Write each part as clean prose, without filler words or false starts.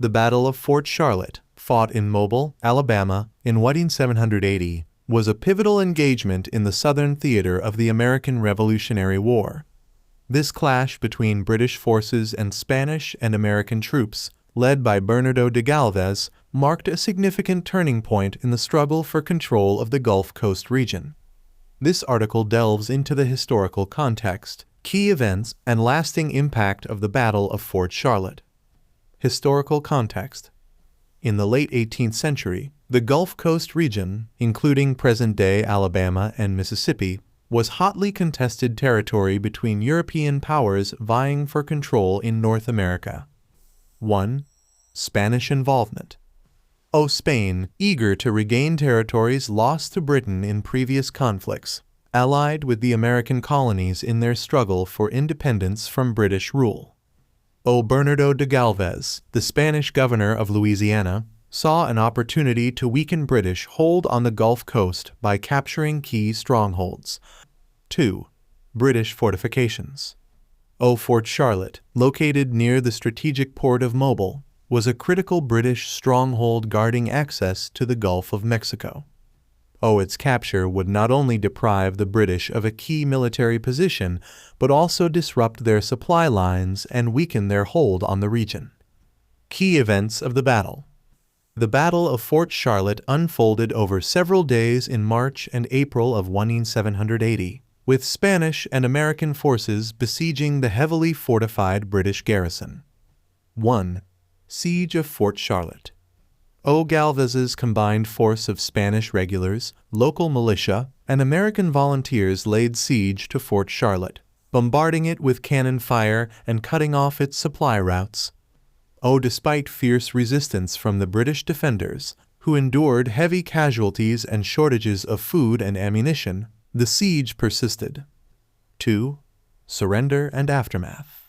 The Battle of Fort Charlotte, fought in Mobile, Alabama, in 1780, was a pivotal engagement in the Southern theater of the American Revolutionary War. This clash between British forces and Spanish and American troops, led by Bernardo de Galvez, marked a significant turning point in the struggle for control of the Gulf Coast region. This article delves into the historical context, key events, and lasting impact of the Battle of Fort Charlotte. Historical context. In the late 18th century, the Gulf Coast region, including present-day Alabama and Mississippi, was hotly contested territory between European powers vying for control in North America. 1. Spanish involvement. Spain, eager to regain territories lost to Britain in previous conflicts, allied with the American colonies in their struggle for independence from British rule. Bernardo de Galvez, the Spanish governor of Louisiana, saw an opportunity to weaken British hold on the Gulf Coast by capturing key strongholds. 2. British fortifications. Fort Charlotte, located near the strategic port of Mobile, was a critical British stronghold guarding access to the Gulf of Mexico. Its capture would not only deprive the British of a key military position, but also disrupt their supply lines and weaken their hold on the region. Key events of the battle. The Battle of Fort Charlotte unfolded over several days in March and April of 1780, with Spanish and American forces besieging the heavily fortified British garrison. 1. Siege of Fort Charlotte. Galvez's combined force of Spanish regulars, local militia, and American volunteers laid siege to Fort Charlotte, bombarding it with cannon fire and cutting off its supply routes. Despite fierce resistance from the British defenders, who endured heavy casualties and shortages of food and ammunition, the siege persisted. 2. Surrender and aftermath.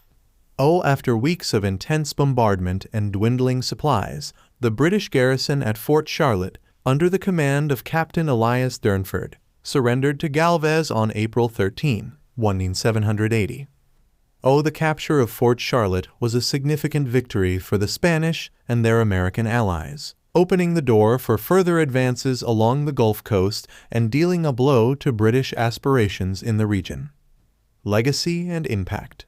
After weeks of intense bombardment and dwindling supplies, the British garrison at Fort Charlotte, under the command of Captain Elias Durnford, surrendered to Galvez on April 13, 1780. The capture of Fort Charlotte was a significant victory for the Spanish and their American allies, opening the door for further advances along the Gulf Coast and dealing a blow to British aspirations in the region. Legacy and impact.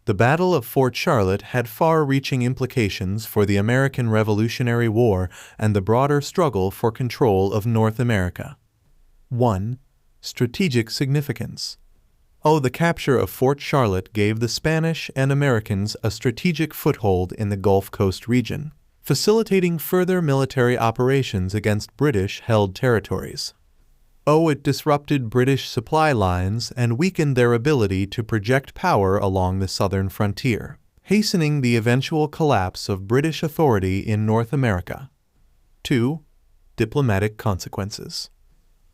The Battle of Fort Charlotte had far-reaching implications for the American Revolutionary War and the broader struggle for control of North America. 1. Strategic significance. The capture of Fort Charlotte gave the Spanish and Americans a strategic foothold in the Gulf Coast region, facilitating further military operations against British-held territories. It disrupted British supply lines and weakened their ability to project power along the southern frontier, hastening the eventual collapse of British authority in North America. 2. Diplomatic consequences.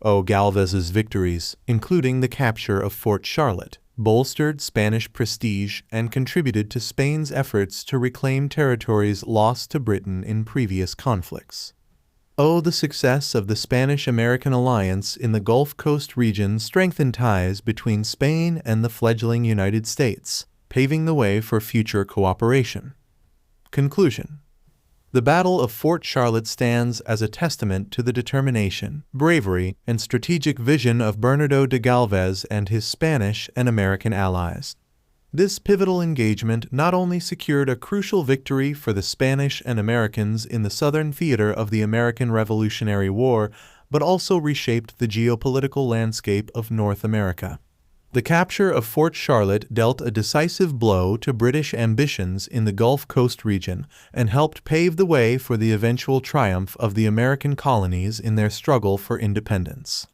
Galvez's victories, including the capture of Fort Charlotte, bolstered Spanish prestige and contributed to Spain's efforts to reclaim territories lost to Britain in previous conflicts. The success of the Spanish-American alliance in the Gulf Coast region strengthened ties between Spain and the fledgling United States, paving the way for future cooperation. Conclusion. The Battle of Fort Charlotte stands as a testament to the determination, bravery, and strategic vision of Bernardo de Galvez and his Spanish and American allies. This pivotal engagement not only secured a crucial victory for the Spanish and Americans in the southern theater of the American Revolutionary War, but also reshaped the geopolitical landscape of North America. The capture of Fort Charlotte dealt a decisive blow to British ambitions in the Gulf Coast region and helped pave the way for the eventual triumph of the American colonies in their struggle for independence.